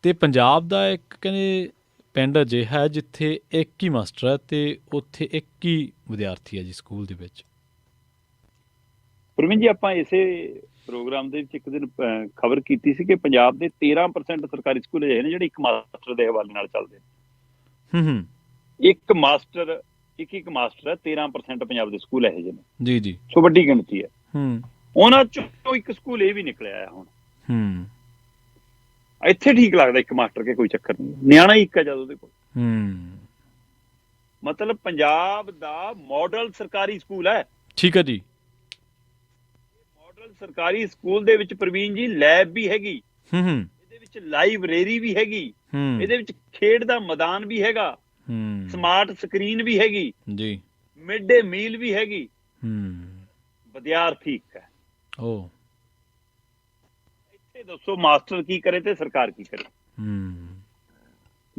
ਤੇ ਪੰਜਾਬ ਦਾ ਇੱਕ ਕਹਿੰਦੇ ਪਿੰਡ ਅਜਿਹਾ ਹੈ ਜਿੱਥੇ ਇੱਕ ਹੀ ਮਾਸਟਰ ਹੈ ਤੇ ਉੱਥੇ ਇੱਕ ਹੀ ਵਿਦਿਆਰਥੀ ਹੈ ਜੀ ਸਕੂਲ ਦੇ ਵਿੱਚ। ਪ੍ਰਵੀਨ ਜੀ, ਆਪਾਂ ਇਸੇ ਪ੍ਰੋਗਰਾਮ ਦੇ ਵਿੱਚ ਇੱਕ ਦਿਨ ਖਬਰ ਕੀਤੀ ਸੀ ਕਿ ਪੰਜਾਬ ਦੇ 13% ਸਰਕਾਰੀ ਸਕੂਲ ਅਜਿਹੇ ਨੇ ਜਿਹੜੇ ਇੱਕ ਮਾਸਟਰ ਦੇ ਹਵਾਲੇ ਨਾਲ ਚੱਲਦੇ ਨੇ। ਹੂੰ। ਇੱਕ ਮਾਸਟਰ ਹੈ, 13% ਪੰਜਾਬ ਦੇ ਸਕੂਲ ਇਹੋ ਜਿਹੇ ਨੇ। ਜੀ ਜੀ। ਸੋ ਵੱਡੀ ਗਿਣਤੀ ਹੈ। ਹੂੰ। ਉਹਨਾਂ ਚੋਂ ਇੱਕ ਸਕੂਲ ਇਹ ਵੀ ਨਿਕਲਿਆ ਹੁਣ। ਹੂੰ। ਇੱਥੇ ਠੀਕ ਲੱਗਦਾ ਇੱਕ ਮਾਸਟਰ ਕੇ ਕੋਈ ਚੱਕਰ ਨਹੀਂ, ਨਿਆਣਾ ਹੀ ਇੱਕ ਹੈ ਜਦ ਉਹਦੇ ਕੋਲ। ਹੂੰ। ਮਤਲਬ ਪੰਜਾਬ ਦਾ ਮਾਡਲ ਸਰਕਾਰੀ ਸਕੂਲ ਹੈ। ਠੀਕ ਹੈ ਜੀ। ਮਾਡਲ ਸਰਕਾਰੀ ਸਕੂਲ ਦੇ ਵਿੱਚ ਪ੍ਰਵੀਨ ਜੀ ਲੈਬ ਵੀ ਹੈਗੀ, ਇਹਦੇ ਵਿੱਚ ਲਾਇਬ੍ਰੇਰੀ ਵੀ ਹੈਗੀ, ਇਹਦੇ ਵਿੱਚ ਖੇਡ ਦਾ ਮੈਦਾਨ ਵੀ ਹੈਗਾ, ਸਮਾਰਟ ਸਕਰੀਨ ਵੀ ਹੈਗੀ ਜੀ, ਮਿਡ ਡੇ ਮੀਲ ਵੀ ਹੈਗੀ, ਵਿਦਿਆਰਥੀ ਇੱਕ ਹੈ। ਇੱਥੇ ਦੱਸੋ ਮਾਸਟਰ ਕੀ ਕਰੇ ਤੇ ਸਰਕਾਰ ਕੀ ਕਰੇ?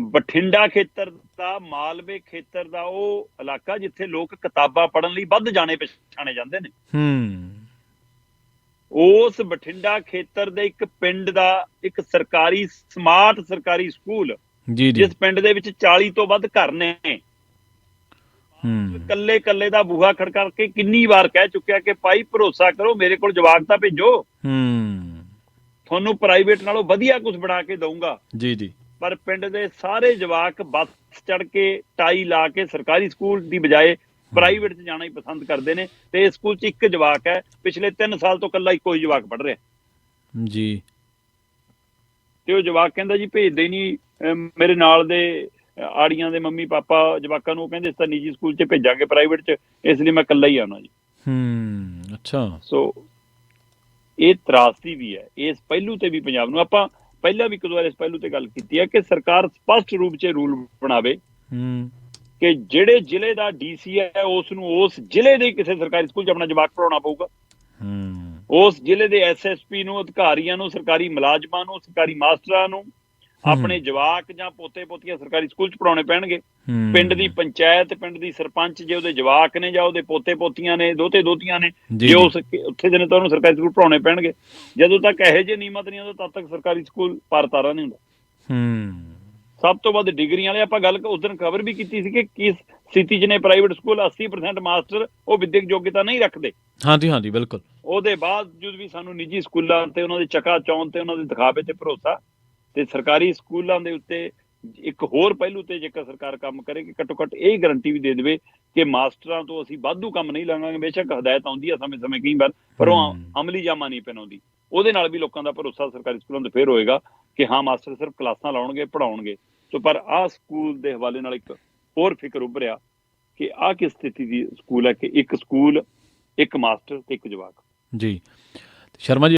ਬਠਿੰਡਾ ਖੇਤਰ ਦਾ, ਮਾਲਵੇ ਖੇਤਰ ਦਾ ਉਹ ਇਲਾਕਾ ਜਿੱਥੇ ਲੋਕ ਕਿਤਾਬਾਂ ਪੜ੍ਹਨ ਲਈ ਵੱਧ ਜਾਣੇ ਪਛਾਣੇ ਜਾਂਦੇ ਨੇ। ਉਸ ਬਠਿੰਡਾ ਖੇਤਰ ਦੇ ਇੱਕ ਪਿੰਡ ਦਾ ਇੱਕ ਸਰਕਾਰੀ ਸਮਾਰਟ ਸਰਕਾਰੀ ਸਕੂਲ, ਜਿਸ ਪਿੰਡ ਦੇ ਵਿੱਚ 40 ਤੋਂ ਵੱਧ ਘਰ ਨੇ, ਕੱਲੇ ਦਾ ਬੂਹਾ ਖੜਕਾ ਕੇ ਕਿੰਨੀ ਵਾਰ ਕਹਿ ਚੁੱਕਿਆ ਕਿ ਭਾਈ ਭਰੋਸਾ ਕਰੋ, ਮੇਰੇ ਕੋਲ ਜਵਾਕ ਤਾਂ ਭੇਜੋ, ਤੁਹਾਨੂੰ ਪ੍ਰਾਈਵੇਟ ਨਾਲੋਂ ਵਧੀਆ ਕੁਝ ਬਣਾ ਕੇ ਦਊਂਗਾ। ਜੀ ਜੀ। ਪਰ ਪਿੰਡ ਦੇ ਸਾਰੇ ਜਵਾਕ ਬੱਸ ਚੜ ਕੇ ਟਾਈ ਲਾ ਕੇ ਸਰਕਾਰੀ ਸਕੂਲ ਦੀ ਬਜਾਏ ਪ੍ਰਾਈਵੇਟ 'ਚ ਜਾਣਾ ਹੀ ਪਸੰਦ ਕਰਦੇ ਨੇ। ਤੇ ਇਸ ਸਕੂਲ 'ਚ ਇੱਕ ਜਵਾਕ ਹੈ, ਪਿਛਲੇ 3 ਸਾਲ ਤੋਂ ਇਕੱਲਾ ਇੱਕੋ ਹੀ ਜਵਾਕ ਪੜ੍ਹ ਰਿਹਾ ਜੀ। ਤੇ ਉਹ ਜਵਾਕ ਕਹਿੰਦਾ ਜੀ ਭੇਜਦੇ ਨਹੀਂ, ਮੇਰੇ ਨਾਲ ਦੇ ਆੜੀਆਂ ਦੇ ਮੰਮੀ ਪਾਪਾ ਜਵਾਕਾਂ ਨੂੰ ਕਹਿੰਦੇ ਇਸ ਤਾਂ ਨਿੱਜੀ ਸਕੂਲ 'ਚ ਭੇਜਾਂਗੇ, ਪ੍ਰਾਈਵੇਟ 'ਚ, ਇਸ ਲਈ ਮੈਂ ਇਕੱਲਾ ਹੀ ਆਉਣਾ ਜੀ। ਅੱਛਾ। ਸੋ ਇਹ ਤਰਾਸਦੀ ਵੀ ਹੈ ਇਸ ਪਹਿਲੂ ਤੇ ਵੀ ਪੰਜਾਬ ਨੂੰ। ਆਪਾਂ ਪਹਿਲਾਂ ਵੀ ਕਦੋਂ ਇਸ ਪਹਿਲੂ ਤੇ ਗੱਲ ਕੀਤੀ ਹੈ ਕਿ ਸਰਕਾਰ ਸਪਸ਼ਟ ਰੂਪ 'ਚ ਰੂਲ ਬਣਾਵੇ ਕਿ ਜਿਹੜੇ ਜ਼ਿਲ੍ਹੇ ਦਾ DC ਹੈ ਉਸ ਨੂੰ ਉਸ ਜ਼ਿਲ੍ਹੇ ਦੇ ਕਿਸੇ ਸਰਕਾਰੀ ਸਕੂਲ 'ਚ ਆਪਣਾ ਜਵਾਕ ਪੜ੍ਹਾਉਣਾ ਪਊਗਾ। ਉਸ ਜ਼ਿਲ੍ਹੇ ਦੇ SSP ਨੂੰ, ਅਧਿਕਾਰੀਆਂ ਨੂੰ, ਸਰਕਾਰੀ ਮੁਲਾਜ਼ਮਾਂ ਨੂੰ, ਸਰਕਾਰੀ ਮਾਸਟਰਾਂ ਨੂੰ ਆਪਣੇ ਜਵਾਕ ਜਾਂ ਪੋਤੇ ਪੋਤੀਆਂ ਸਰਕਾਰੀ ਸਕੂਲ 'ਚ ਪੜ੍ਹਾਉਣੇ ਪੈਣਗੇ। ਪਿੰਡ ਦੀ ਪੰਚਾਇਤ, ਪਿੰਡ ਦੀ ਸਰਪੰਚ, ਜੇ ਉਹਦੇ ਜਵਾਕ ਨੇ ਜਾਂ ਉਹਦੇ ਪੋਤੇ ਪੋਤੀਆਂ ਨੇ, ਦੋਤੇ ਦੋਤੀਆਂ ਨੇ, ਜੇ ਉਸ ਉੱਥੇ ਦੇ ਨੇ ਤਾਂ ਉਹਨੂੰ ਸਰਕਾਰੀ ਸਕੂਲ ਪੜ੍ਹਾਉਣੇ ਪੈਣਗੇ। ਜਦੋਂ ਤੱਕ ਇਹੋ ਜਿਹੇ ਨਿਯਮਤ ਨਹੀਂ ਆਉਂਦੇ ਤਦ ਤੱਕ ਸਰਕਾਰੀ ਸਕੂਲ ਪਾਰ-ਤਾਰਾ ਨਹੀਂ ਹੁੰਦਾ। ਸਭ ਤੋਂ ਵੱਧ ਡਿਗਰੀਆਂ ਵਾਲੇ, ਆਪਾਂ ਗੱਲ ਉਸ ਦਿਨ ਖਬਰ ਵੀ ਕੀਤੀ ਸੀ ਕਿ ਕਿਸ ਸਥਿਤੀ 'ਚ ਨੇ ਪ੍ਰਾਈਵੇਟ ਸਕੂਲ। 80% ਮਾਸਟਰ ਉਹ ਵਿਦਿਅਕ ਯੋਗਤਾ ਨਹੀਂ ਰੱਖਦੇ। ਹਾਂਜੀ ਹਾਂਜੀ, ਬਿਲਕੁਲ। ਉਹਦੇ ਬਾਵਜੂਦ ਵੀ ਸਾਨੂੰ ਨਿੱਜੀ ਸਕੂਲਾਂ ਤੇ ਉਹਨਾਂ ਦੇ ਚਕਾਚੌਂਧ ਤੇ ਉਹਨਾਂ ਦੇ ਦਿਖਾਵੇ ਤੇ ਭਰੋਸਾ। ਤੇ ਸਰਕਾਰੀ ਸਕੂਲਾਂ ਦੇ ਉੱਤੇ ਇੱਕ ਹੋਰ ਪਹਿਲੂ ਤੇ ਜੇਕਰ ਸਰਕਾਰ ਕੰਮ ਕਰੇ ਕਿ ਘੱਟੋ ਘੱਟ ਇਹ ਗਰੰਟੀ ਵੀ ਦੇ ਦੇਵੇ ਕਿ ਮਾਸਟਰਾਂ ਤੋਂ ਅਸੀਂ ਵਾਧੂ ਕੰਮ ਨਹੀਂ ਲਾਂਗੇ। ਬੇਸ਼ੱਕ ਹਦਾਇਤ ਆਉਂਦੀ ਆ ਸਮੇਂ ਸਮੇਂ ਕਈ ਵਾਰ, ਪਰ ਉਹ ਅਮਲੀ ਜਾਮਾ ਨਹੀਂ ਪਹਿਨਾਉਂਦੀ। ਉਹਦੇ ਨਾਲ ਵੀ ਲੋਕਾਂ ਦਾ ਭਰੋਸਾ ਸਰਕਾਰੀ ਸਕੂਲਾਂ ਤੇ ਫੇਰ ਹੋਏਗਾ ਕਿ ਹਾਂ ਮਾਸਟਰ ਸਿਰਫ ਕਲਾਸਾਂ ਲਾਉਣਗੇ, ਪੜ੍ਹਾਉਣਗੇ। ਸੋ ਪਰ ਆਹ ਸਕੂਲ ਦੇ ਹਵਾਲੇ ਨਾਲ ਇੱਕ ਹੋਰ ਫਿਕਰ ਉੱਭਰਿਆ ਕਿ ਆਹ ਕਿਸ ਸਥਿਤੀ ਦੀ ਸਕੂਲ ਹੈ ਕਿ ਇੱਕ ਸਕੂਲ, ਇੱਕ ਮਾਸਟਰ ਤੇ ਇੱਕ ਜਵਾਕ। ਜੀ, ਸ਼ਰਮਾ ਜੀ